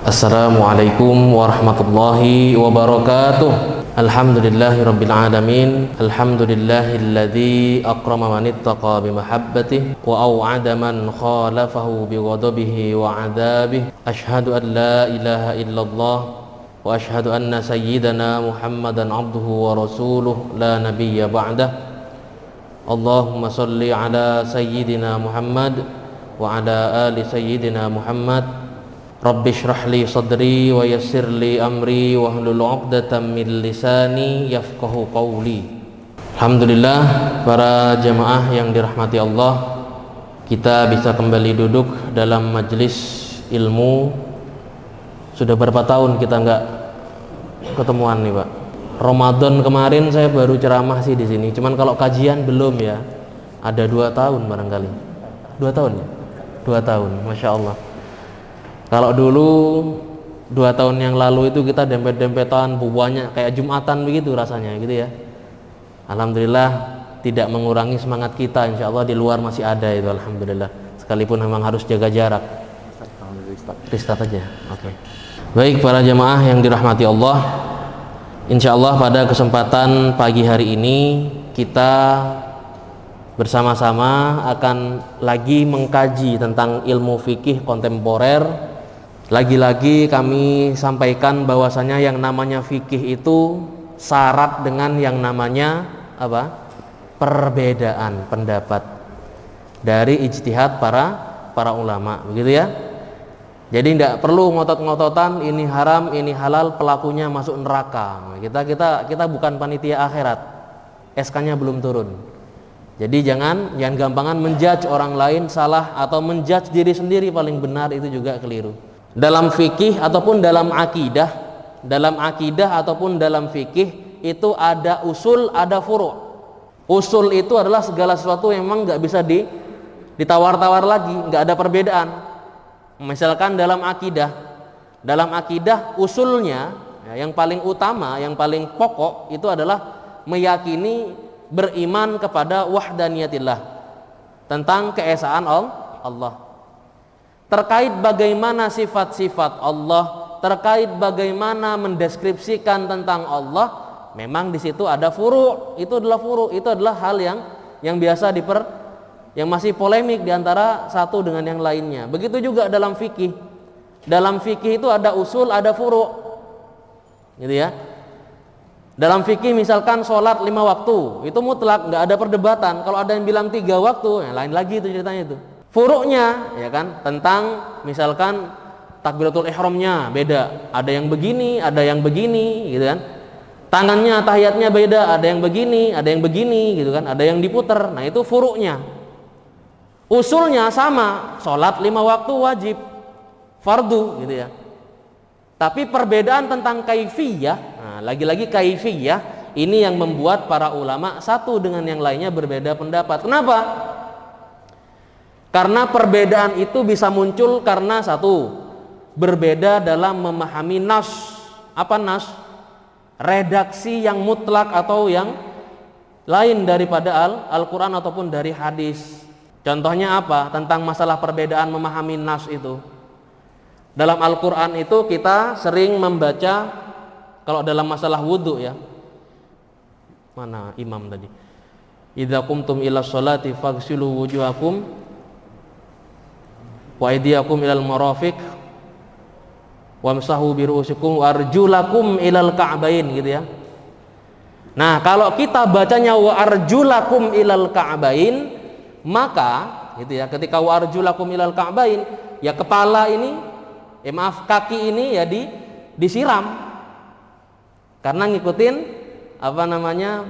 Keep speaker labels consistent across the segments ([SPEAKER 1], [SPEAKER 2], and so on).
[SPEAKER 1] Assalamualaikum warahmatullahi wabarakatuh. Alhamdulillahirabbil alamin. Alhamdulillahilladzi akrama man ittaqa bimahabbatihi wa au'ada man khalafahu bighadabihi wa 'adzabihi. Asyhadu an la ilaha illallah wa asyhadu anna sayyidana Muhammadan 'abduhu wa rasuluhu la nabiyya ba'dah. Allahumma shalli ala sayyidina Muhammad wa ala ali sayyidina Muhammad. Rabbi shrah li sadri wa yassir li amri wa hlul 'uqdatam min lisani yafqahu qawli. Alhamdulillah, para jamaah yang dirahmati Allah, kita bisa kembali duduk dalam majelis ilmu. Sudah berapa tahun kita nggak ketemuan nih, Pak? Ramadan kemarin saya baru ceramah sih di sini. Cuman kalau kajian belum ya. Ada 2 tahun barangkali. 2 tahun ya? 2 tahun, Masya Allah. Kalau dulu 2 tahun yang lalu itu kita dempet-dempetan bubuannya kayak Jumatan begitu rasanya gitu ya. Alhamdulillah tidak mengurangi semangat kita, insya Allah di luar masih ada itu, alhamdulillah. Sekalipun memang harus jaga jarak. Restart aja. Oke. Baik para jamaah yang dirahmati Allah, insya Allah pada kesempatan pagi hari ini kita bersama-sama akan lagi mengkaji tentang ilmu fikih kontemporer. Lagi-lagi kami sampaikan bahwasanya yang namanya fikih itu syarat dengan yang namanya apa? Perbedaan pendapat dari ijtihad para ulama, begitu ya. Jadi tidak perlu ngotot-ngototan ini haram, ini halal, pelakunya masuk neraka. Kita bukan panitia akhirat. SK-nya belum turun. Jadi jangan gampangan menjudge orang lain salah atau menjudge diri sendiri paling benar, itu juga keliru. Dalam fikih ataupun dalam akidah ataupun dalam fikih itu ada usul, ada furu'. Usul itu adalah segala sesuatu yang memang nggak bisa ditawar-tawar lagi, nggak ada perbedaan. Misalkan dalam akidah usulnya ya, yang paling utama, yang paling pokok itu adalah meyakini, beriman kepada wahdaniyatillah, tentang keesaan Allah. Terkait bagaimana sifat-sifat Allah, terkait bagaimana mendeskripsikan tentang Allah, memang di situ ada furu'. Itu adalah hal yang biasa yang masih polemik di antara satu dengan yang lainnya. Begitu juga dalam fikih. Dalam fikih itu ada usul, ada furu'. Gitu ya. Dalam fikih misalkan sholat 5 waktu, itu mutlak, nggak ada perdebatan. Kalau ada yang bilang 3 waktu, yang lain lagi itu ceritanya itu. Furuknya ya kan, tentang misalkan takbiratul ihramnya beda, ada yang begini, ada yang begini gitu kan. Tangannya tahiyatnya beda, ada yang begini, ada yang begini gitu kan, ada yang diputer. Nah, itu furuknya. Usulnya sama, sholat 5 waktu wajib, fardu gitu ya. Tapi perbedaan tentang kaifiyah, nah, lagi-lagi kaifiyah ini yang membuat para ulama satu dengan yang lainnya berbeda pendapat. Kenapa? Karena perbedaan itu bisa muncul karena satu, berbeda dalam memahami nas. Apa nas? Redaksi yang mutlak atau yang lain daripada Al-Quran ataupun dari hadis. Contohnya apa? Tentang masalah perbedaan memahami nas itu. Dalam Al-Quran itu kita sering membaca, kalau dalam masalah wudhu ya. Mana imam tadi? Idza qumtum ila sholati faghsilu wujuhakum wa aydiyakum ilal marafiq wamsahu bi ru'usikum warjulakum ilal ka'bain gitu ya. Nah, kalau kita bacanya wa arjulakum ilal ka'bain, maka gitu ya, ketika wa arjulakum ilal ka'bain, ya kepala ini kaki ini ya disiram. Karena ngikutin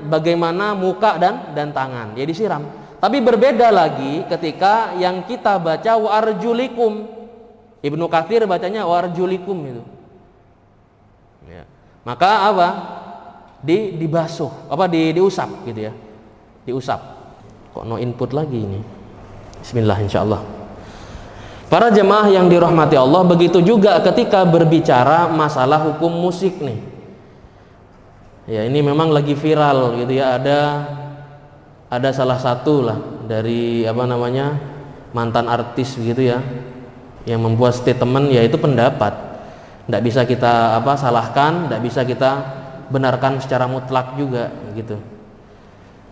[SPEAKER 1] bagaimana muka dan tangan, ya disiram. Tapi berbeda lagi ketika yang kita baca wa arjulikum. Ibnu Katsir bacanya wa arjulikum itu. Ya. Maka dibasuh, diusap gitu ya. Diusap. Kok no input lagi ini? Bismillah insyaallah. Para jemaah yang dirahmati Allah, begitu juga ketika berbicara masalah hukum musik nih. Ya, ini memang lagi viral gitu ya, ada salah satu lah dari mantan artis gitu ya, yang membuat statement, yaitu pendapat. Tidak bisa kita salahkan, tidak bisa kita benarkan secara mutlak juga gitu.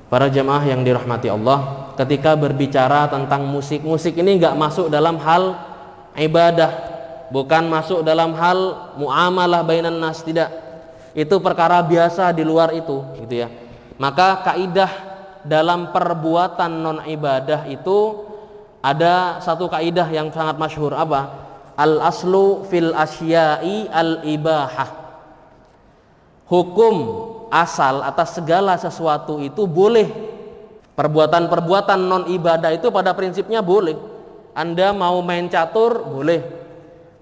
[SPEAKER 1] Para jemaah yang dirahmati Allah, ketika berbicara tentang musik ini nggak masuk dalam hal ibadah, bukan masuk dalam hal muamalah bainan nas, tidak. Itu perkara biasa di luar itu, gitu ya. Maka kaidah dalam perbuatan non ibadah itu ada satu kaidah yang sangat masyhur, apa? Al aslu fil asya'i al ibahah. Hukum asal atas segala sesuatu itu boleh. Perbuatan-perbuatan non ibadah itu pada prinsipnya boleh. Anda mau main catur, boleh.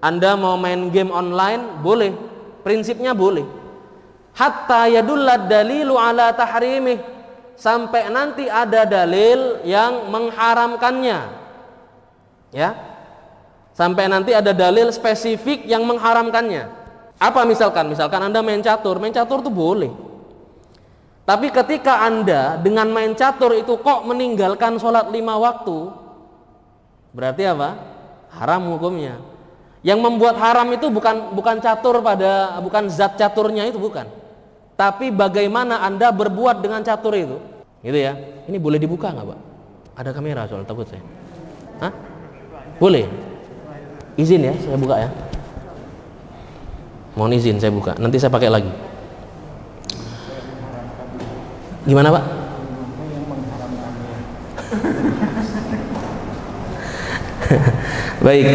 [SPEAKER 1] Anda mau main game online, boleh. Prinsipnya boleh. Hatta yadullad dalilu ala tahrimih, sampai nanti ada dalil yang mengharamkannya. Ya. Sampai nanti ada dalil spesifik yang mengharamkannya. Apa misalkan Anda main catur itu boleh. Tapi ketika Anda dengan main catur itu kok meninggalkan sholat 5 waktu, berarti apa? Haram hukumnya. Yang membuat haram itu bukan zat caturnya itu, bukan. Tapi bagaimana Anda berbuat dengan catur itu, gitu ya. Ini boleh dibuka nggak, Pak? Ada kamera soal, takut saya. Hah? Boleh. Izin ya, saya buka ya. Mohon izin saya buka. Nanti saya pakai lagi. Gimana, Pak? Baik.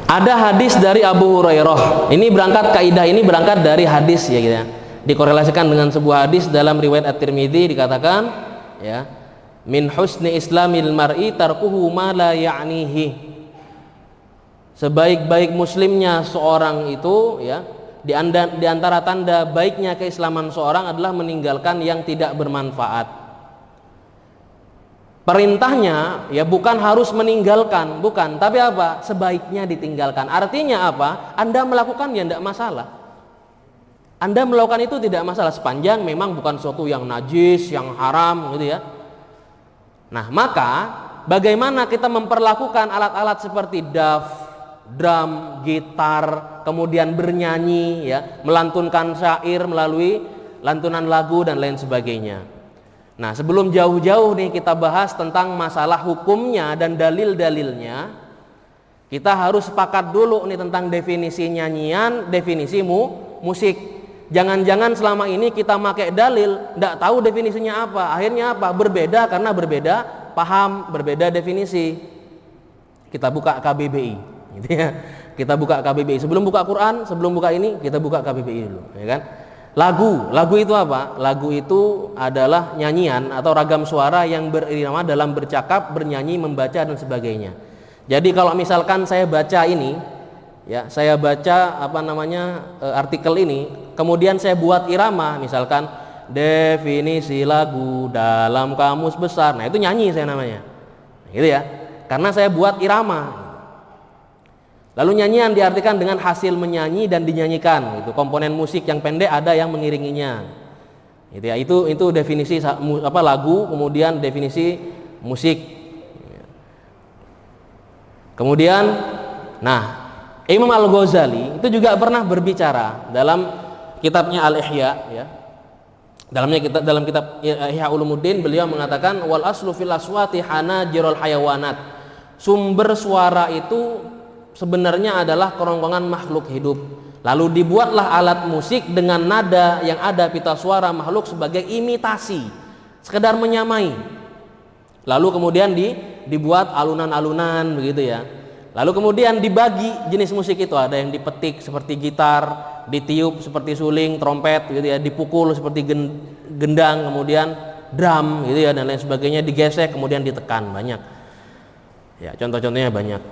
[SPEAKER 1] Ada hadis dari Abu Hurairah. Ini berangkat dari hadis ya gitu ya. Dikorelasikan dengan sebuah hadis dalam riwayat At-Tirmidzi, dikatakan ya, min husni islamil mar'i tarkuhu ma la ya'nihi. Sebaik-baik muslimnya seorang itu ya, di antara tanda baiknya keislaman seorang adalah meninggalkan yang tidak bermanfaat. Perintahnya ya bukan harus meninggalkan, bukan, tapi apa? Sebaiknya ditinggalkan. Artinya apa? Anda melakukan ya tidak masalah. Anda melakukan itu tidak masalah sepanjang memang bukan sesuatu yang najis, yang haram gitu ya. Nah, maka bagaimana kita memperlakukan alat-alat seperti daf, drum, gitar, kemudian bernyanyi ya, melantunkan syair melalui lantunan lagu dan lain sebagainya. Nah, sebelum jauh-jauh nih kita bahas tentang masalah hukumnya dan dalil-dalilnya, kita harus sepakat dulu nih tentang definisi nyanyian, definisi musik. Jangan-jangan selama ini kita pakai dalil, tidak tahu definisinya apa. Akhirnya apa? Berbeda karena berbeda paham, berbeda definisi. Kita buka KBBI, gitu ya. Kita buka KBBI. Sebelum buka Quran, sebelum buka ini, kita buka KBBI dulu, ya kan? Lagu itu apa? Lagu itu adalah nyanyian atau ragam suara yang berirama dalam bercakap, bernyanyi, membaca dan sebagainya. Jadi kalau misalkan saya baca ini, ya, saya baca artikel ini, kemudian saya buat irama, misalkan definisi lagu dalam kamus besar. Nah, itu nyanyi saya namanya. Gitu ya. Karena saya buat irama. Lalu nyanyian diartikan dengan hasil menyanyi dan dinyanyikan, gitu. Komponen musik yang pendek ada yang mengiringinya. Gitu ya. Itu definisi lagu, kemudian definisi musik. Kemudian Imam Al-Ghazali itu juga pernah berbicara dalam kitabnya Al-Ihya ya. Dalam kitab Ihya Ulumuddin beliau mengatakan wal aslu fil aswati hanajirul hayawanat. Sumber suara itu sebenarnya adalah kerongkongan makhluk hidup. Lalu dibuatlah alat musik dengan nada yang ada pita suara makhluk sebagai imitasi, sekedar menyamai. Lalu kemudian dibuat alunan-alunan begitu ya. Lalu kemudian dibagi jenis musik itu, ada yang dipetik seperti gitar, ditiup seperti suling, trompet gitu ya, dipukul seperti gendang, kemudian drum gitu ya dan lain sebagainya, digesek kemudian ditekan, banyak. Ya, contoh-contohnya banyak.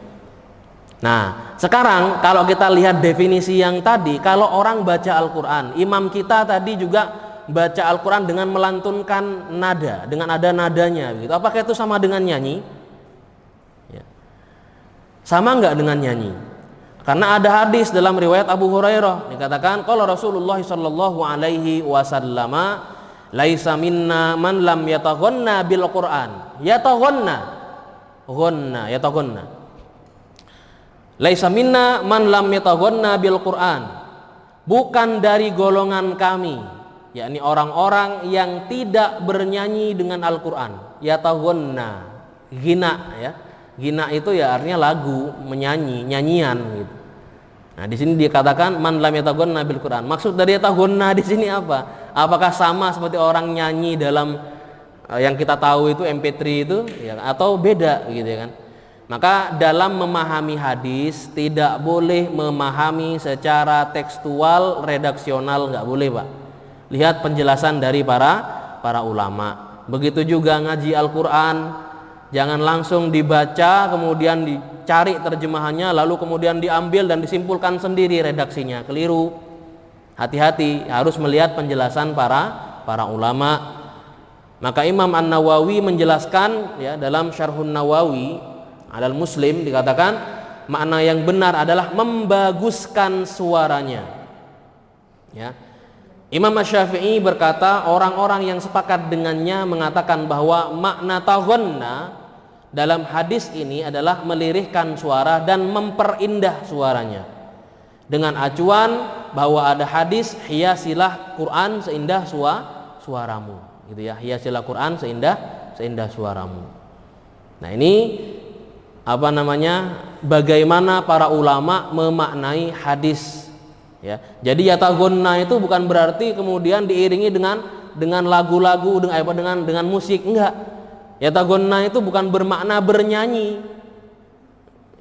[SPEAKER 1] Nah, sekarang kalau kita lihat definisi yang tadi, kalau orang baca Al-Qur'an, imam kita tadi juga baca Al-Quran dengan melantunkan nada, dengan ada nadanya gitu. Apakah itu sama dengan nyanyi? Ya. Sama enggak dengan nyanyi? Karena ada hadis dalam riwayat Abu Hurairah dikatakan qala Rasulullah sallallahu alaihi wasallam laisa minna man lam yataghanna bil Qur'an. Yataghanna. Laisa minna man lam yataghanna bil Qur'an. Bukan dari golongan kami, yakni orang-orang yang tidak bernyanyi dengan Al-Qur'an. Yataghanna, ghina ya. Ghina itu ya artinya lagu, menyanyi, nyanyian gitu. Nah, di sini dikatakan man lam yataghanna bil Qur'an. Maksud dari yataghanna di sini apa? Apakah sama seperti orang nyanyi dalam yang kita tahu itu MP3 itu ya, atau beda gitu ya kan? Maka dalam memahami hadis tidak boleh memahami secara tekstual, redaksional, nggak boleh Pak. Lihat penjelasan dari para ulama. Begitu juga ngaji Al-Quran, jangan langsung dibaca kemudian dicari terjemahannya lalu kemudian diambil dan disimpulkan sendiri redaksinya, keliru. Hati-hati, harus melihat penjelasan para ulama. Maka Imam An-Nawawi menjelaskan ya dalam Syarhun Nawawi Alal Muslim dikatakan makna yang benar adalah membaguskan suaranya. Ya. Imam Asy-Syafi'i berkata orang-orang yang sepakat dengannya mengatakan bahwa makna taghanna dalam hadis ini adalah melirihkan suara dan memperindah suaranya. Dengan acuan bahwa ada hadis hiasilah Quran seindah suaramu, gitu ya. Hiasilah Quran seindah suaramu. Nah, ini bagaimana para ulama memaknai hadis ya. Jadi yataghanna itu bukan berarti kemudian diiringi dengan lagu-lagu dengan musik, enggak. Yataghanna itu bukan bermakna bernyanyi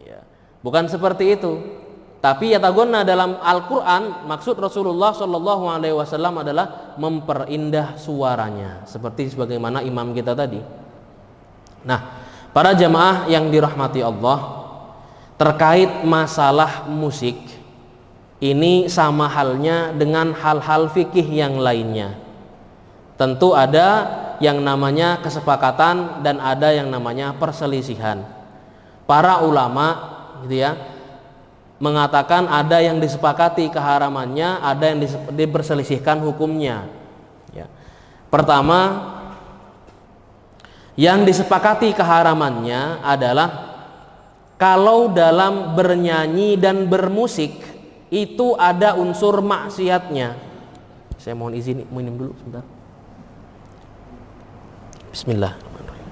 [SPEAKER 1] ya. Bukan seperti itu. Tapi yataghanna dalam Al-Qur'an maksud Rasulullah sallallahu alaihi wasallam adalah memperindah suaranya seperti sebagaimana imam kita tadi. Nah, para jamaah yang dirahmati Allah, terkait masalah musik ini sama halnya dengan hal-hal fikih yang lainnya. Tentu ada yang namanya kesepakatan dan ada yang namanya perselisihan. Para ulama gitu ya mengatakan ada yang disepakati keharamannya, ada yang diperselisihkan hukumnya. Ya. Pertama, yang disepakati keharamannya adalah kalau dalam bernyanyi dan bermusik itu ada unsur maksiatnya. Saya mohon izin minum dulu sebentar. Bismillahirrahmanirrahim.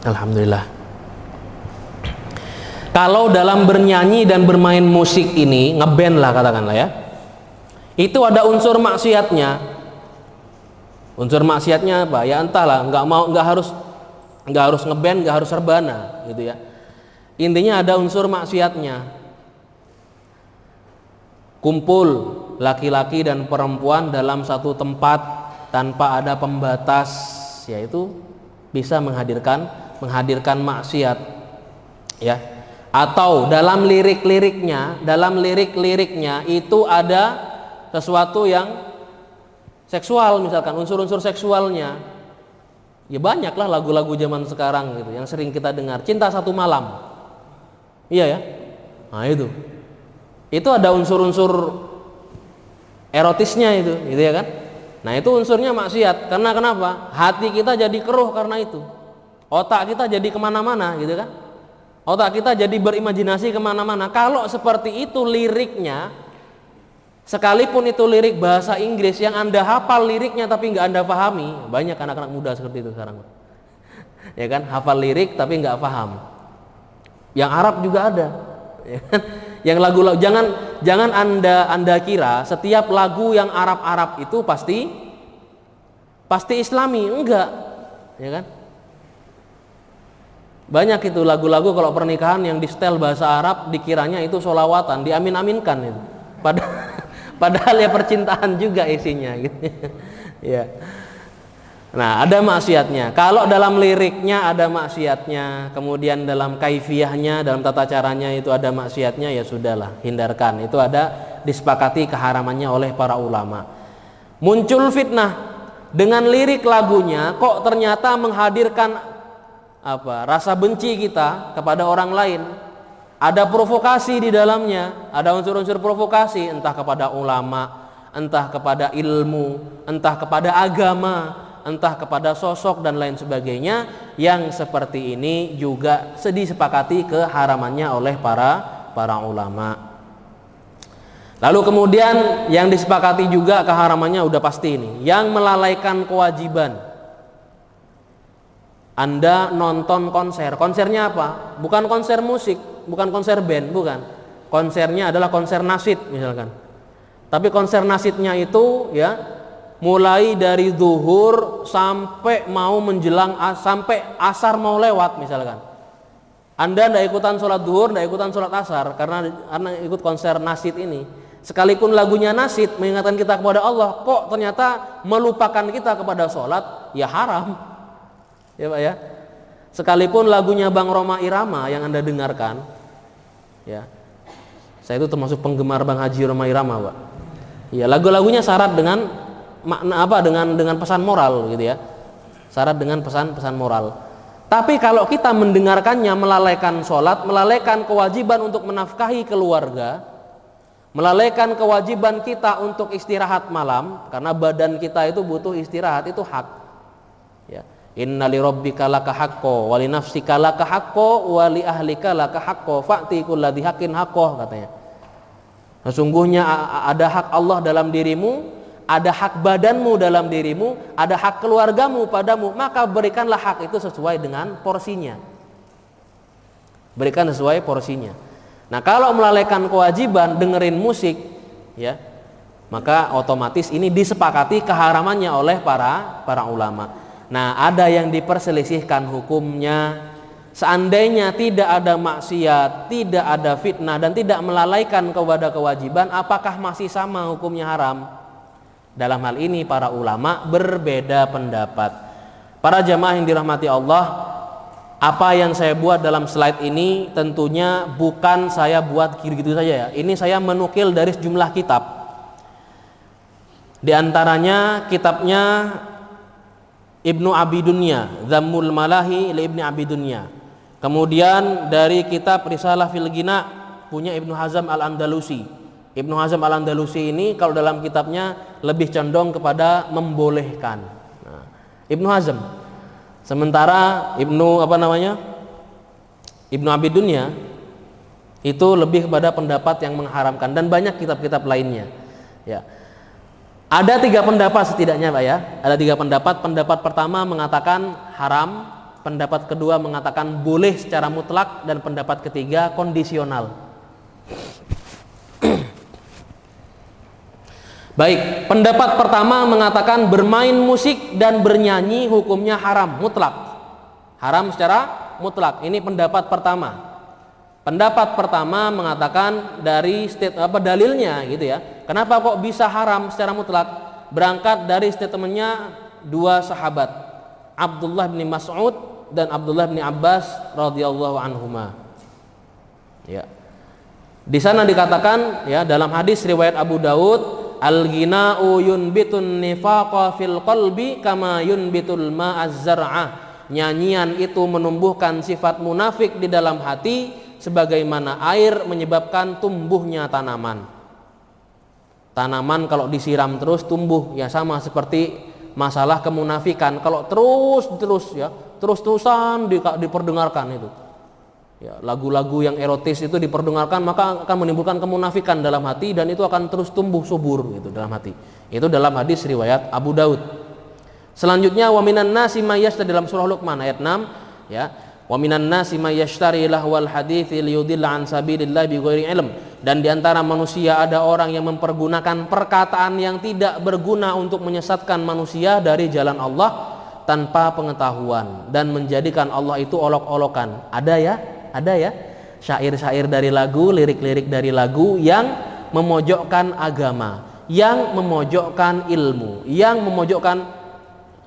[SPEAKER 1] Alhamdulillah. Kalau dalam bernyanyi dan bermain musik ini, ngeband lah katakanlah ya, itu ada unsur maksiatnya. Unsur maksiatnya apa? Ya entahlah, nggak harus ngeband, nggak harus rebana, gitu ya. Intinya ada unsur maksiatnya. Kumpul laki-laki dan perempuan dalam satu tempat tanpa ada pembatas, yaitu bisa menghadirkan maksiat, ya. Atau dalam lirik-liriknya itu ada sesuatu yang seksual, misalkan unsur-unsur seksualnya. Ya banyaklah lagu-lagu zaman sekarang gitu yang sering kita dengar, Cinta Satu Malam. Iya ya. Nah, itu ada unsur-unsur erotisnya itu, gitu ya kan? Nah, itu unsurnya maksiat. Karena kenapa? Hati kita jadi keruh karena itu. Otak kita jadi kemana-mana, gitu kan? Otak kita jadi berimajinasi kemana-mana. Kalau seperti itu liriknya, sekalipun itu lirik bahasa Inggris yang Anda hafal liriknya tapi nggak Anda pahami, banyak anak-anak muda seperti itu sekarang, ya kan? Hafal lirik tapi nggak paham. Yang Arab juga ada, ya kan? Yang lagu-lagu, jangan anda kira setiap lagu yang Arab itu pasti Islami, enggak, ya kan? Banyak itu lagu-lagu kalau pernikahan yang di setel bahasa Arab dikiranya itu sholawatan, diamin-aminkan itu. Padahal ya percintaan juga isinya gitu. Ya. Nah, ada maksiatnya. Kalau dalam liriknya ada maksiatnya, kemudian dalam kaifiyahnya, dalam tata caranya itu ada maksiatnya, ya sudahlah, hindarkan. Itu ada disepakati keharamannya oleh para ulama. Muncul fitnah dengan lirik lagunya, kok ternyata menghadirkan rasa benci kita kepada orang lain. Ada provokasi di dalamnya, ada unsur-unsur provokasi, entah kepada ulama, entah kepada ilmu, entah kepada agama, entah kepada sosok dan lain sebagainya. Yang seperti ini juga disepakati keharamannya oleh para ulama. Lalu kemudian yang disepakati juga keharamannya udah pasti ini, yang melalaikan kewajiban. Anda nonton konser, konsernya apa? Bukan konser musik, bukan konser band, bukan. Konsernya adalah konser nasyid misalkan. Tapi konser nasyidnya itu ya mulai dari zuhur sampai mau menjelang sampai asar mau lewat misalkan. Anda tidak ikutan sholat zuhur, tidak ikutan sholat asar karena ikut konser nasyid ini. Sekalipun lagunya nasyid mengingatkan kita kepada Allah, kok ternyata melupakan kita kepada sholat, ya haram. Ya Pak ya. Sekalipun lagunya Bang Roma Irama yang Anda dengarkan, ya. Saya itu termasuk penggemar Bang Haji Roma Irama, Pak. Ya, lagu-lagunya syarat dengan makna dengan pesan moral gitu ya. Syarat dengan pesan-pesan moral. Tapi kalau kita mendengarkannya melalaikan sholat, melalaikan kewajiban untuk menafkahi keluarga, melalaikan kewajiban kita untuk istirahat malam, karena badan kita itu butuh istirahat, itu hak. Ya. Inna li rabbika laka haqqo wa li nafsika laka haqqo wa li ahlika laka haqqo fa'ti kulladzi haqqin haqqo, katanya. Sesungguhnya ada hak Allah dalam dirimu, ada hak badanmu dalam dirimu, ada hak keluargamu padamu, maka berikanlah hak itu sesuai dengan porsinya. Berikan sesuai porsinya. Nah, kalau melalaikan kewajiban dengerin musik, ya, maka otomatis ini disepakati keharamannya oleh para ulama. Nah, ada yang diperselisihkan hukumnya. Seandainya tidak ada maksiat, tidak ada fitnah, dan tidak melalaikan kepada kewajiban, apakah masih sama hukumnya haram? Dalam hal ini para ulama berbeda pendapat. Para jamaah yang dirahmati Allah, apa yang saya buat dalam slide ini tentunya bukan saya buat gitu-gitu saja ya. Ini saya menukil dari sejumlah kitab. Di antaranya kitabnya Ibnu Abi Dunya, Dhammul Malahi li Ibnu Abi Dunya. Kemudian dari kitab Risalah fil Ghina punya Ibnu Hazm Al-Andalusi. Ibnu Hazm Al-Andalusi ini kalau dalam kitabnya lebih condong kepada membolehkan. Nah, Ibnu Hazm. Sementara Ibnu Abi Dunya itu lebih kepada pendapat yang mengharamkan, dan banyak kitab-kitab lainnya. Ya. Ada 3 pendapat setidaknya Pak ya. Ada 3 pendapat. Pendapat pertama mengatakan haram, pendapat kedua mengatakan boleh secara mutlak, dan pendapat ketiga kondisional. Baik, pendapat pertama mengatakan bermain musik dan bernyanyi hukumnya haram mutlak. Haram secara mutlak. Ini pendapat pertama. Pendapat pertama mengatakan dari dalilnya gitu ya. Kenapa kok bisa haram secara mutlak? Berangkat dari statementnya 2 sahabat, Abdullah bin Mas'ud dan Abdullah bin Abbas radhiyallahu anhuma. Ya. Di sana dikatakan ya dalam hadis riwayat Abu Daud, al-ghina'u yunbitun nifaqa fil qalbi kama yunbitul ma'az zar'ah. Nyanyian itu menumbuhkan sifat munafik di dalam hati sebagaimana air menyebabkan tumbuhnya tanaman. Tanaman kalau disiram terus tumbuh, ya sama seperti masalah kemunafikan. Kalau terus-terusan diperdengarkan itu. Ya, lagu-lagu yang erotis itu diperdengarkan, maka akan menimbulkan kemunafikan dalam hati, dan itu akan terus tumbuh subur gitu dalam hati. Itu dalam hadis riwayat Abu Daud. Selanjutnya wa minan nasi may yashtari, dalam surah Luqman ayat 6 ya. Wa minan nasi may yashtari lahwal hadithi liyudilla an sabilillah bighairi ilm. Dan di antara manusia ada orang yang mempergunakan perkataan yang tidak berguna untuk menyesatkan manusia dari jalan Allah tanpa pengetahuan, dan menjadikan Allah itu olok-olokan. Ada ya syair-syair dari lagu, lirik-lirik dari lagu yang memojokkan agama, yang memojokkan ilmu, yang memojokkan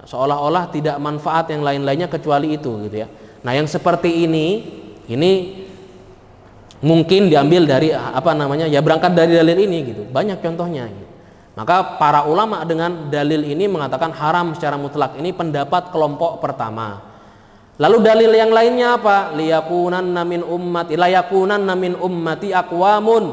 [SPEAKER 1] seolah-olah tidak manfaat yang lain-lainnya kecuali itu gitu ya. Nah, yang seperti ini mungkin diambil dari ya berangkat dari dalil ini gitu. Banyak contohnya gitu. Maka para ulama dengan dalil ini mengatakan haram secara mutlak. Ini pendapat kelompok pertama. Lalu dalil yang lainnya apa? Liyakunanna min ummati aqwamun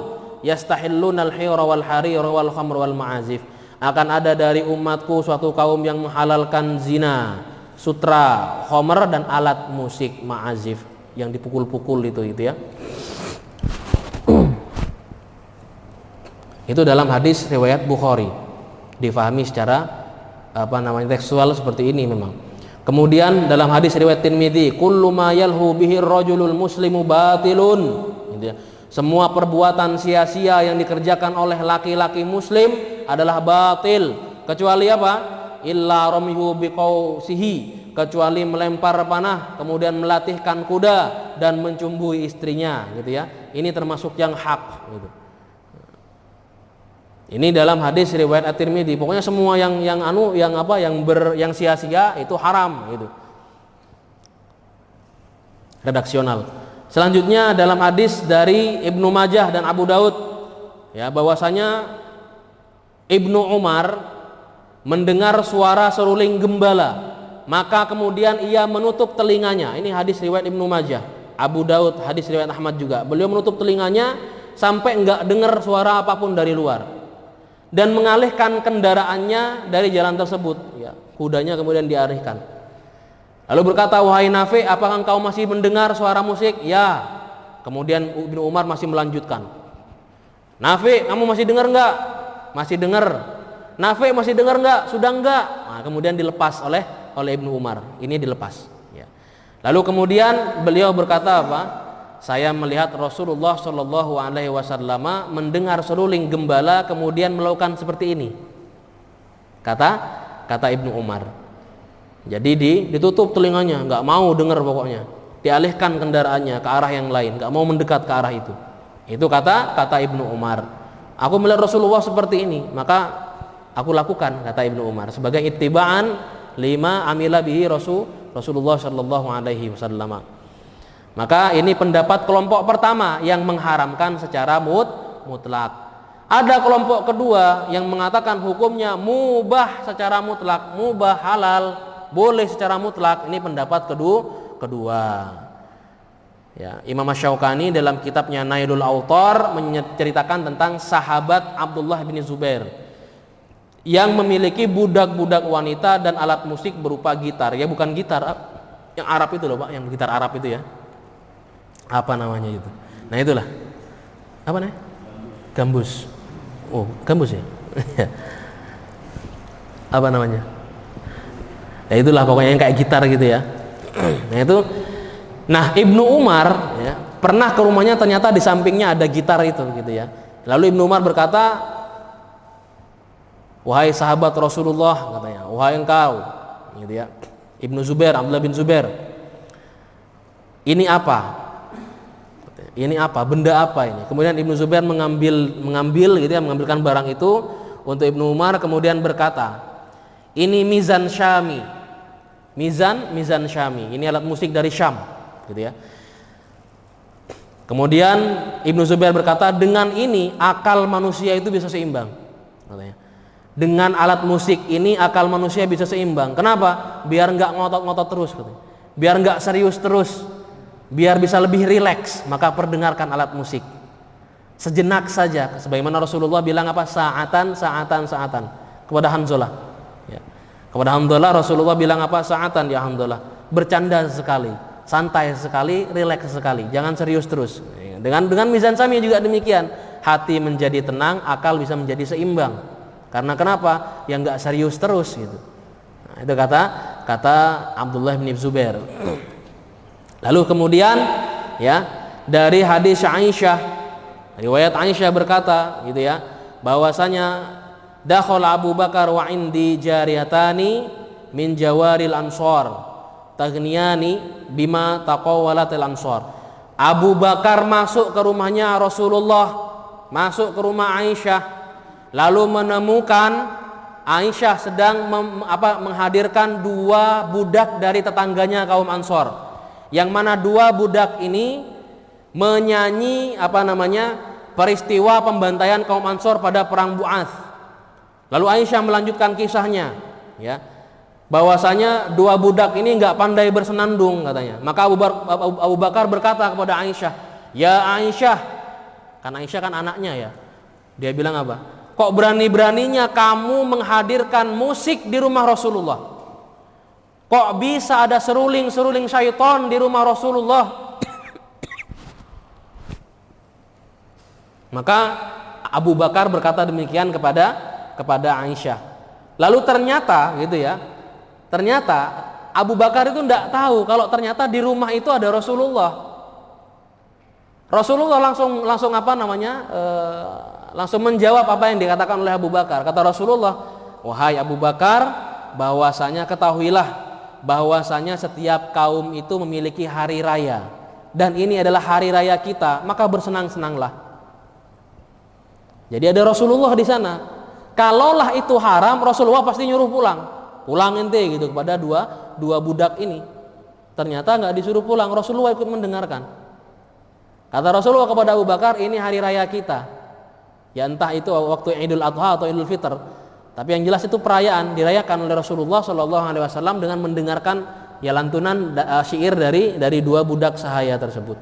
[SPEAKER 1] yastahillunal hira wal harira wal khamr wal ma'azif. Akan ada dari umatku suatu kaum yang menghalalkan zina, sutra, khamr dan alat musik ma'azif yang dipukul-pukul itu ya. Itu dalam hadis riwayat Bukhari. Difahami secara tekstual seperti ini memang. Kemudian dalam hadis riwayat Tirmidzi, kullu ma yalhu bihi ar-rajulul muslimu batilun. Gitu ya. Semua perbuatan sia-sia yang dikerjakan oleh laki-laki muslim adalah batil, kecuali apa? Illa ramyu biqausihi, kecuali melempar panah, kemudian melatihkan kuda dan mencumbui istrinya, gitu ya. Ini termasuk yang hak gitu. Ini dalam hadis riwayat At-Tirmidzi. Pokoknya semua yang sia-sia itu haram gitu. Redaksional. Selanjutnya dalam hadis dari Ibnu Majah dan Abu Daud ya, bahwasanya Ibnu Umar mendengar suara seruling gembala, maka kemudian ia menutup telinganya. Ini hadis riwayat Ibnu Majah, Abu Daud, hadis riwayat Ahmad juga. Beliau menutup telinganya sampai enggak dengar suara apapun dari luar dan mengalihkan kendaraannya dari jalan tersebut ya, kudanya kemudian dialihkan. Lalu berkata, wahai Nafi, apakah engkau masih mendengar suara musik? Ya. Kemudian Ibnu Umar masih melanjutkan, Nafi, kamu masih dengar enggak? Masih dengar. Nafi, masih dengar enggak? Sudah enggak? Nah, kemudian dilepas oleh Ibnu Umar. Ini dilepas ya. Lalu kemudian beliau berkata apa? Saya melihat Rasulullah Shallallahu Alaihi Wasallam mendengar seruling gembala kemudian melakukan seperti ini. Kata Ibnu Umar. Jadi ditutup telinganya, nggak mau dengar pokoknya. Dialihkan kendaraannya ke arah yang lain, nggak mau mendekat ke arah itu. Itu kata Ibnu Umar. Aku melihat Rasulullah seperti ini, maka aku lakukan, kata Ibnu Umar, sebagai ittiba'an lima amila bihi Rasulullah Shallallahu Alaihi Wasallam. Maka ini pendapat kelompok pertama yang mengharamkan secara mutlak. Ada kelompok kedua yang mengatakan hukumnya mubah secara mutlak, mubah halal, boleh secara mutlak. Ini pendapat kedua. Ya, Imam Asy-Syaukani dalam kitabnya Nailul Autar menceritakan tentang sahabat Abdullah bin Zubair yang memiliki budak-budak wanita dan alat musik berupa gitar. Ya bukan gitar yang Arab itu loh Pak, yang gitar Arab itu ya. Apa namanya itu? Nah itulah. Apa namanya? Gambus. Oh, gambus ya? Apa namanya? Ya itulah pokoknya yang kayak gitar gitu ya. Nah itu. Nah Ibnu Umar ya, pernah ke rumahnya, ternyata di sampingnya ada gitar itu gitu ya. Lalu Ibnu Umar berkata, wahai sahabat Rasulullah, katanya, wahai engkau gitu ya, Ibnu Zubair, Abdullah bin Zubair, ini apa? Ini apa? Benda apa ini? Kemudian Ibnu Zubair mengambil gitu ya, mengambilkan barang itu untuk Ibnu Umar, kemudian berkata, ini mizan Syami. Mizan Syami. Ini alat musik dari Syam, gitu ya. Kemudian Ibnu Zubair berkata, dengan ini akal manusia itu bisa seimbang, katanya. Dengan alat musik ini akal manusia bisa seimbang. Kenapa? Biar enggak ngotot-ngotot terus, katanya. Biar enggak serius terus. Biar bisa lebih rileks, maka perdengarkan alat musik sejenak saja, sebagaimana Rasulullah bilang apa? Sa'atan kepada Hanzalah ya. Kepada Hanzalah Rasulullah bilang apa? Sa'atan ya Hanzalah, bercanda sekali, santai sekali, rileks sekali, jangan serius terus. Dengan mizan Syami juga demikian, hati menjadi tenang, akal bisa menjadi seimbang. Karena kenapa? Yang enggak serius terus gitu. Nah, itu kata Abdullah bin Zubair. Lalu kemudian ya, dari hadis Aisyah, riwayat Aisyah berkata gitu ya, bahwasanya dakhala Abu Bakar wa indi jariyatani min jawaril ansor taghniyani bima taqawwalatil ansor. Abu Bakar masuk ke rumahnya Rasulullah, masuk ke rumah Aisyah, lalu menemukan Aisyah sedang menghadirkan dua budak dari tetangganya kaum Ansor, yang mana dua budak ini menyanyi peristiwa pembantaian kaum Ansor pada perang Bu'ats. Lalu Aisyah melanjutkan kisahnya, ya, bahwasanya dua budak ini nggak pandai bersenandung katanya. Maka Abu Bakar berkata kepada Aisyah, "Ya Aisyah," kan Aisyah kan anaknya ya. Dia bilang apa? "Kok berani-beraninya kamu menghadirkan musik di rumah Rasulullah? Kok bisa ada seruling-seruling syaitan di rumah Rasulullah?" Maka Abu Bakar berkata demikian kepada Aisyah. Lalu ternyata gitu ya, ternyata Abu Bakar itu tidak tahu kalau ternyata di rumah itu ada Rasulullah. Rasulullah langsung langsung menjawab apa yang dikatakan oleh Abu Bakar. Kata Rasulullah, "Wahai Abu Bakar, bahwasanya ketahuilah bahwasanya setiap kaum itu memiliki hari raya, dan ini adalah hari raya kita, maka bersenang-senanglah." Jadi ada Rasulullah di sana. Kalaulah itu haram, Rasulullah pasti nyuruh pulang ente gitu kepada dua budak ini. Ternyata nggak disuruh pulang, Rasulullah ikut mendengarkan. Kata Rasulullah kepada Abu Bakar, "Ini hari raya kita." Ya entah itu waktu Idul Adha atau Idul Fitr, tapi yang jelas itu perayaan dirayakan oleh Rasulullah SAW dengan mendengarkan ya lantunan syair dari dua budak sahaya tersebut.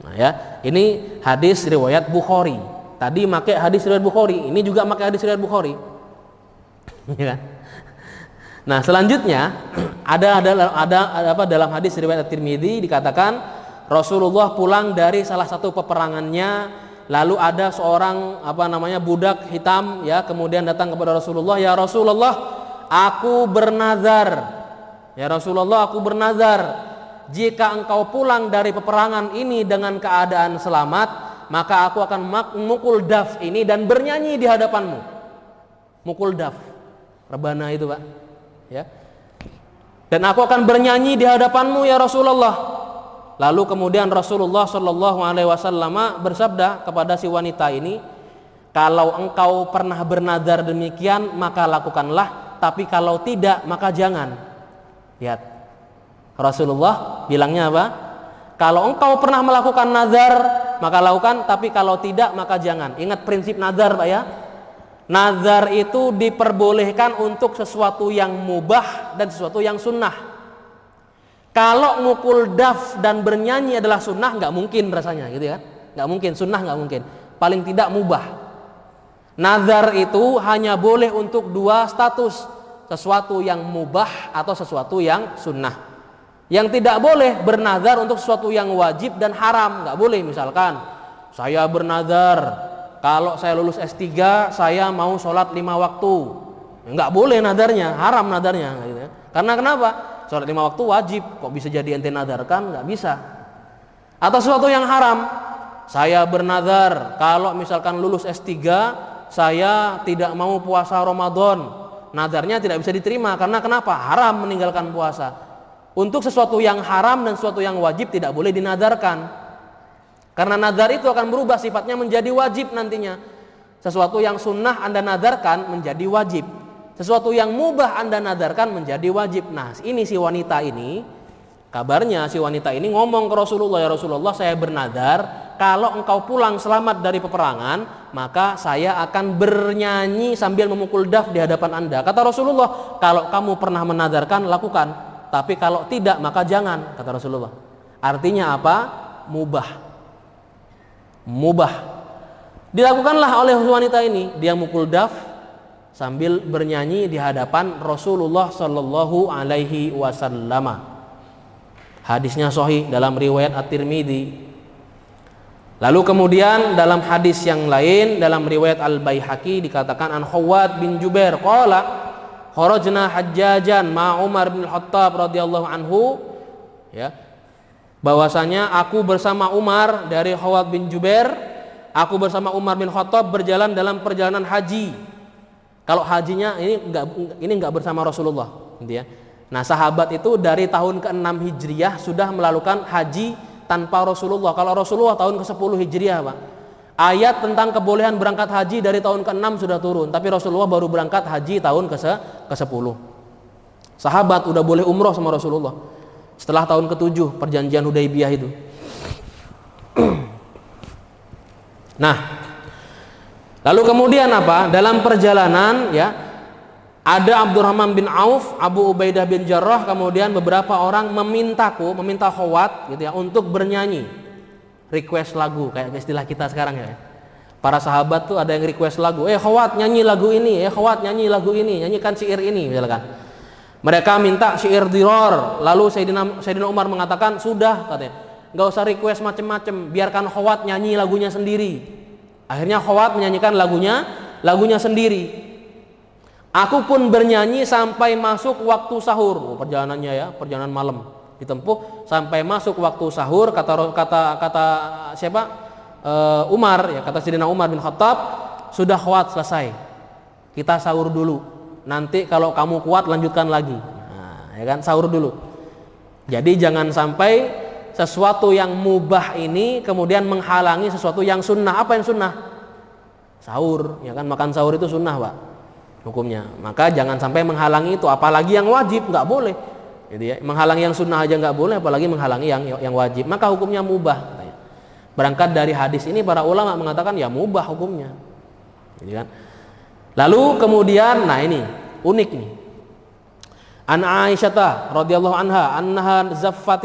[SPEAKER 1] Nah ya, ini hadis riwayat Bukhari. Tadi pakai hadis riwayat Bukhari, ini juga pakai hadis riwayat Bukhari. Nah, selanjutnya ada dalam hadis riwayat At-Tirmidzi dikatakan Rasulullah pulang dari salah satu peperangannya, lalu ada seorang budak hitam ya kemudian datang kepada Rasulullah, "Ya Rasulullah, aku bernazar. Ya Rasulullah, aku bernazar jika engkau pulang dari peperangan ini dengan keadaan selamat, maka aku akan memukul daf ini dan bernyanyi di hadapanmu." Mukul daf, rebana itu Pak, ya. "Dan aku akan bernyanyi di hadapanmu ya Rasulullah." Lalu kemudian Rasulullah Shallallahu Alaihi Wasallam bersabda kepada si wanita ini, "Kalau engkau pernah bernazar demikian maka lakukanlah, tapi kalau tidak maka jangan." Lihat, Rasulullah bilangnya apa? Kalau engkau pernah melakukan nazar maka lakukan, tapi kalau tidak maka jangan. Ingat prinsip nazar Pak ya. Nazar itu diperbolehkan untuk sesuatu yang mubah dan sesuatu yang sunnah. Kalau mukul daf dan bernyanyi adalah sunnah, nggak mungkin rasanya gitu ya. Nggak mungkin, sunnah nggak mungkin. Paling tidak mubah. Nazar itu hanya boleh untuk dua status, sesuatu yang mubah atau sesuatu yang sunnah. Yang tidak boleh bernazar untuk sesuatu yang wajib dan haram, nggak boleh. Misalkan saya bernazar kalau saya lulus S3 saya mau sholat 5 waktu, nggak boleh nazarnya, haram nazarnya gitu ya. Karena kenapa? Sholat 5 waktu wajib, kok bisa jadi ente nadarkan? Nggak bisa. Atau sesuatu yang haram, saya bernazar kalau misalkan lulus S3 saya tidak mau puasa Ramadan, nazarnya tidak bisa diterima. Karena kenapa? Haram meninggalkan puasa. Untuk sesuatu yang haram dan sesuatu yang wajib tidak boleh dinadarkan. Karena nazar itu akan berubah sifatnya menjadi wajib nantinya. Sesuatu yang sunnah Anda nadarkan menjadi wajib. Sesuatu yang mubah Anda nadarkan menjadi wajib. Nah, ini si wanita ini, kabarnya si wanita ini ngomong ke Rasulullah, "Ya Rasulullah, saya bernadar kalau engkau pulang selamat dari peperangan, maka saya akan bernyanyi sambil memukul daf di hadapan Anda." Kata Rasulullah, "Kalau kamu pernah menadarkan, lakukan. Tapi kalau tidak, maka jangan," kata Rasulullah. Artinya apa? Mubah. Dilakukanlah oleh wanita ini. Dia mukul daf sambil bernyanyi di hadapan Rasulullah Sallallahu Alaihi Wasallam. Hadisnya sahih dalam riwayat At-Tirmidzi. Lalu kemudian dalam hadis yang lain dalam riwayat Al-Baihaqi dikatakan an Khawwat bin Jubair qala kharajna hajjajan ma Umar bin Khattab radhiyallahu anhu, ya, bahwasanya aku bersama Umar, dari Khawwat bin Jubair, aku bersama Umar bin Khattab berjalan dalam perjalanan haji. Kalau hajinya ini enggak bersama Rasulullah, gitu ya. Nah, sahabat itu dari tahun ke-6 Hijriah sudah melakukan haji tanpa Rasulullah. Kalau Rasulullah tahun ke-10 Hijriah, Pak. Ayat tentang kebolehan berangkat haji dari tahun ke-6 sudah turun, tapi Rasulullah baru berangkat haji tahun ke-10. Sahabat udah boleh umroh sama Rasulullah setelah tahun ke-7 perjanjian Hudaybiyah itu. Nah, lalu kemudian apa? Dalam perjalanan ya, ada Abdurrahman bin Auf, Abu Ubaidah bin Jarrah, kemudian beberapa orang meminta Khawat gitu ya untuk bernyanyi, request lagu kayak istilah kita sekarang ya. Para sahabat tuh ada yang request lagu, Khawat nyanyi lagu ini, Khawat nyanyi lagu ini, nyanyikan syair ini misalkan. Mereka minta syair Dirar, lalu Sayyidina Umar mengatakan, sudah katanya, nggak usah request macem-macem, biarkan Khawat nyanyi lagunya sendiri. Akhirnya Khawat menyanyikan lagunya sendiri. Aku pun bernyanyi sampai masuk waktu sahur. Perjalanannya ya, perjalanan malam ditempuh sampai masuk waktu sahur. Kata siapa? Umar ya, kata Sayyidina Umar bin Khattab, sudah Khawat selesai, kita sahur dulu, nanti kalau kamu kuat lanjutkan lagi. Nah, ya kan, sahur dulu. Jadi jangan sampai sesuatu yang mubah ini kemudian menghalangi sesuatu yang sunnah. Apa yang sunnah? Sahur, ya kan, makan sahur itu sunnah, Pak, hukumnya. Maka jangan sampai menghalangi itu, apalagi yang wajib nggak boleh. Jadi ya, menghalangi yang sunnah aja nggak boleh, apalagi menghalangi yang wajib. Maka hukumnya mubah. Berangkat dari hadis ini para ulama mengatakan ya mubah hukumnya. Gitu kan? Lalu kemudian, nah ini unik nih. An Aisyah radhiyallahu anha zaffat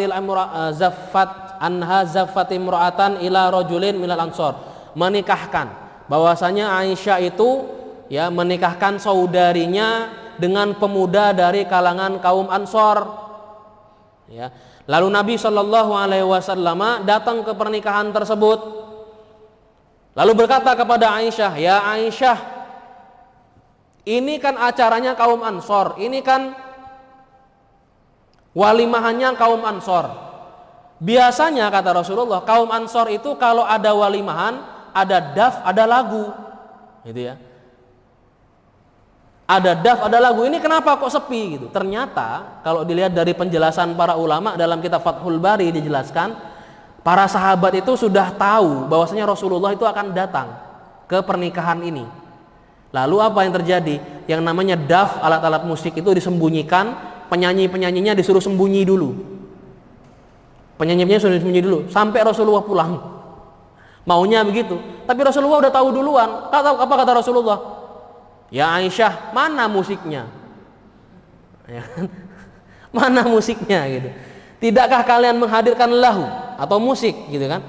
[SPEAKER 1] imra'atan ila rajulin minal ansor, menikahkan, bahwasanya Aisyah itu ya menikahkan saudarinya dengan pemuda dari kalangan kaum Ansor. Ya. Lalu Nabi Shallallahu Alaihi Wasallam datang ke pernikahan tersebut, lalu berkata kepada Aisyah, ya Aisyah, ini kan acaranya kaum Ansor, ini kan walimahannya kaum Ansor. Biasanya kata Rasulullah, kaum Ansor itu kalau ada walimahan, ada daf, ada lagu, gitu ya. Ada daf, ada lagu. Ini kenapa kok sepi gitu? Ternyata kalau dilihat dari penjelasan para ulama dalam kitab Fathul Bari dijelaskan, para sahabat itu sudah tahu bahwasanya Rasulullah itu akan datang ke pernikahan ini. Lalu apa yang terjadi? Yang namanya daf, alat-alat musik itu disembunyikan, penyanyi-penyanyinya disuruh sembunyi dulu. Penyanyi-penyanyinya suruh sembunyi dulu sampai Rasulullah pulang. Maunya begitu. Tapi Rasulullah udah tahu duluan. Apa kata Rasulullah? Ya Aisyah, mana musiknya? Ya kan? Mana musiknya gitu? Tidakkah kalian menghadirkan lahu atau musik gitu kan?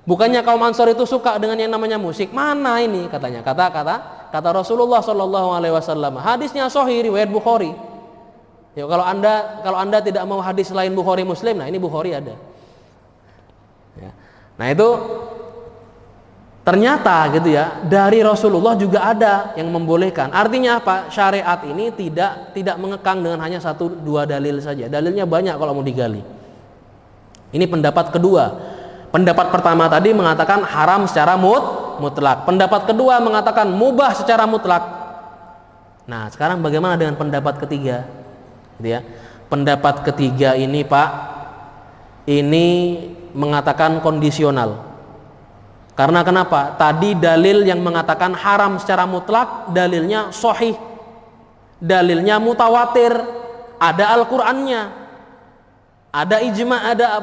[SPEAKER 1] Bukannya kaum Ansor itu suka dengan yang namanya musik? Mana ini katanya? Kata Rasulullah Shallallahu Alaihi Wasallam. Hadisnya sahih riwayat Bukhari. Ya, kalau anda tidak mau hadis lain Bukhari Muslim, nah ini Bukhari ada. Ya. Nah itu ternyata gitu ya, dari Rasulullah juga ada yang membolehkan. Artinya apa? Syariat ini tidak mengekang dengan hanya 1-2 dalil saja. Dalilnya banyak kalau mau digali. Ini pendapat kedua. Pendapat pertama tadi mengatakan haram secara mutlak. Pendapat kedua mengatakan mubah secara mutlak. Nah, sekarang bagaimana dengan pendapat ketiga? Gitu ya. Pendapat ketiga ini, Pak, ini mengatakan kondisional. Karena kenapa? Tadi dalil yang mengatakan haram secara mutlak, dalilnya sahih, dalilnya mutawatir, ada Al-Qur'annya, ada ijma, ada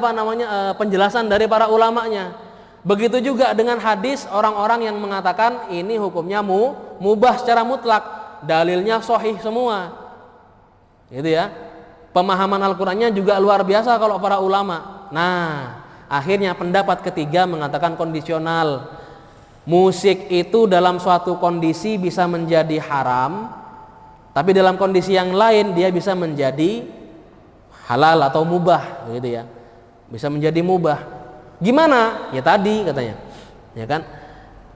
[SPEAKER 1] penjelasan dari para ulamanya. Begitu juga dengan hadis orang-orang yang mengatakan ini hukumnya mubah secara mutlak, dalilnya sahih semua. Gitu ya. Pemahaman Al-Qur'annya juga luar biasa kalau para ulama. Nah, akhirnya pendapat ketiga mengatakan kondisional. Musik itu dalam suatu kondisi bisa menjadi haram, tapi dalam kondisi yang lain dia bisa menjadi halal atau mubah, gitu ya. Bisa menjadi mubah. Gimana? Ya tadi katanya. Ya kan?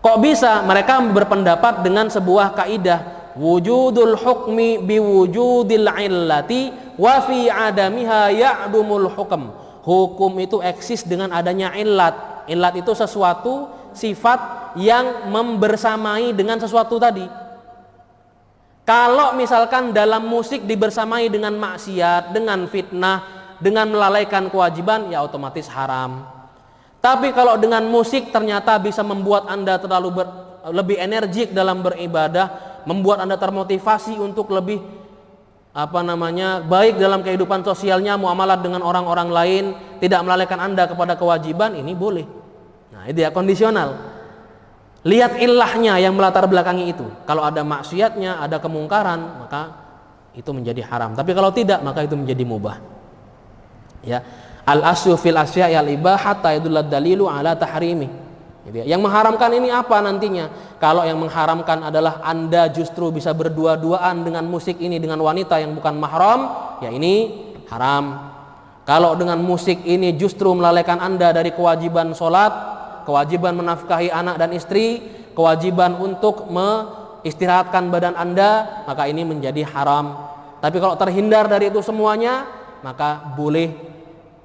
[SPEAKER 1] Kok bisa? Mereka berpendapat dengan sebuah kaidah, wujudul hukmi biwujudil illati wa fi adamiha ya'dumul hukm. Hukum itu eksis dengan adanya illat. Illat itu sesuatu sifat yang membersamai dengan sesuatu tadi. Kalau misalkan dalam musik dibersamai dengan maksiat, dengan fitnah, dengan melalaikan kewajiban, ya otomatis haram. Tapi kalau dengan musik ternyata bisa membuat Anda lebih energik dalam beribadah, membuat Anda termotivasi untuk lebih baik dalam kehidupan sosialnya, muamalah dengan orang-orang lain, tidak melalaikan Anda kepada kewajiban, ini boleh. Nah, itu ya kondisional. Lihat ilahnya yang melatar belakangi itu. Kalau ada maksiatnya, ada kemungkaran, maka itu menjadi haram. Tapi kalau tidak, maka itu menjadi mubah. Ya. Al-asyu fil asya'i al-ibah hatta yadullad dalilu ala tahrimi. Yang mengharamkan ini apa nantinya? Kalau yang mengharamkan adalah Anda justru bisa berdua-duaan dengan musik ini dengan wanita yang bukan mahram, ya ini haram. Kalau dengan musik ini justru melalaikan Anda dari kewajiban sholat, kewajiban menafkahi anak dan istri, kewajiban untuk istirahatkan badan Anda, maka ini menjadi haram. Tapi kalau terhindar dari itu semuanya, maka boleh,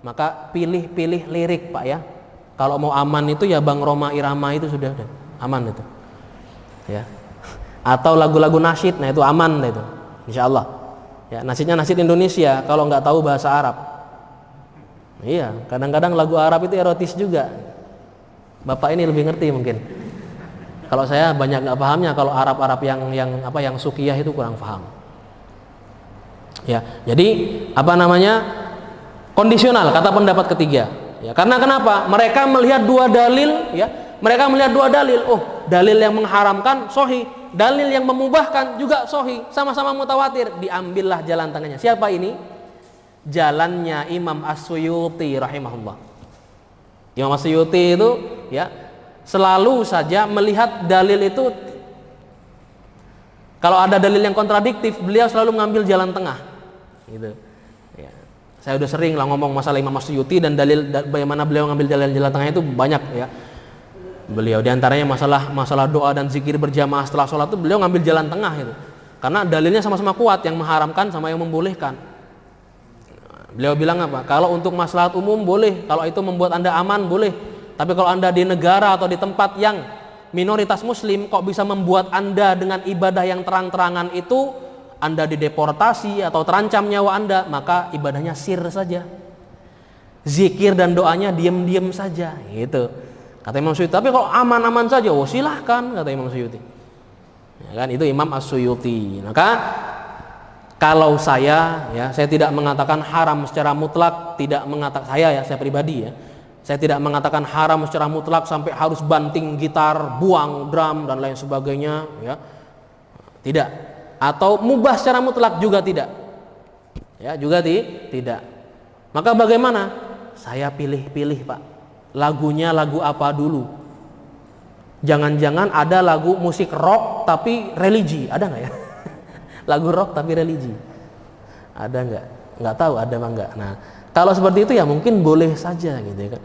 [SPEAKER 1] maka pilih-pilih lirik Pak ya. Kalau mau aman itu ya Bang Roma Irama itu sudah aman itu. Ya. Atau lagu-lagu nasyid, nah itu aman itu. Insyaallah. Ya, nasyidnya nasyid Indonesia kalau nggak tahu bahasa Arab. Iya, kadang-kadang lagu Arab itu erotis juga. Bapak ini lebih ngerti mungkin. Kalau saya banyak nggak pahamnya, kalau Arab-Arab yang sukiyah itu kurang paham. Ya, jadi kondisional kata pendapat ketiga. Ya, karena kenapa? Mereka melihat dua dalil, ya. Mereka melihat dua dalil. Oh, dalil yang mengharamkan sahih, dalil yang memubahkan juga sahih, sama-sama mutawatir. Diambillah jalan tengahnya. Siapa ini? Jalannya Imam As-Suyuti rahimahullah. Imam As-Suyuti itu ya selalu saja melihat dalil itu, kalau ada dalil yang kontradiktif, beliau selalu mengambil jalan tengah. Gitu. Ya. Saya udah sering lah ngomong masalah Imam As-Suyuti dan dalil bagaimana beliau mengambil jalan tengah itu banyak ya. Beliau diantaranya masalah doa dan zikir berjamaah setelah sholat itu beliau ngambil jalan tengah itu. Karena dalilnya sama-sama kuat, yang mengharamkan sama yang membolehkan. Beliau bilang apa? Kalau untuk maslahat umum boleh, kalau itu membuat Anda aman boleh. Tapi kalau Anda di negara atau di tempat yang minoritas muslim, kok bisa membuat Anda dengan ibadah yang terang-terangan itu Anda dideportasi atau terancam nyawa Anda, maka ibadahnya sir saja. Zikir dan doanya diam-diam saja, gitu. Kata Imam Suyuti. Tapi kalau aman-aman saja, oh silahkan, kata Imam Suyuti. Ya kan, itu Imam As-Suyuti. Maka kalau saya tidak mengatakan haram secara mutlak, tidak mengatakan saya pribadi ya. Saya tidak mengatakan haram secara mutlak sampai harus banting gitar, buang drum dan lain sebagainya, ya. Tidak. Atau mubah secara mutlak juga tidak. Ya, juga tidak. Maka bagaimana? Saya pilih-pilih, Pak. Lagunya lagu apa dulu? Jangan-jangan ada lagu musik rock tapi religi, ada nggak ya? Lagu rock tapi religi, ada nggak? Nggak tahu ada apa nggak. Nah, kalau seperti itu ya mungkin boleh saja gitu ya kan.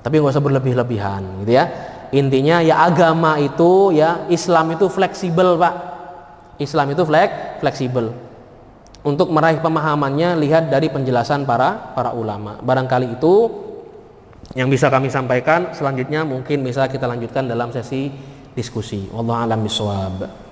[SPEAKER 1] Tapi nggak usah berlebih-lebihan gitu ya. Intinya ya agama itu ya Islam itu fleksibel Pak. Islam itu fleksibel. Untuk meraih pemahamannya lihat dari penjelasan para ulama. Barangkali itu yang bisa kami sampaikan. Selanjutnya mungkin bisa kita lanjutkan dalam sesi diskusi. Wallahu a'lam bishawab.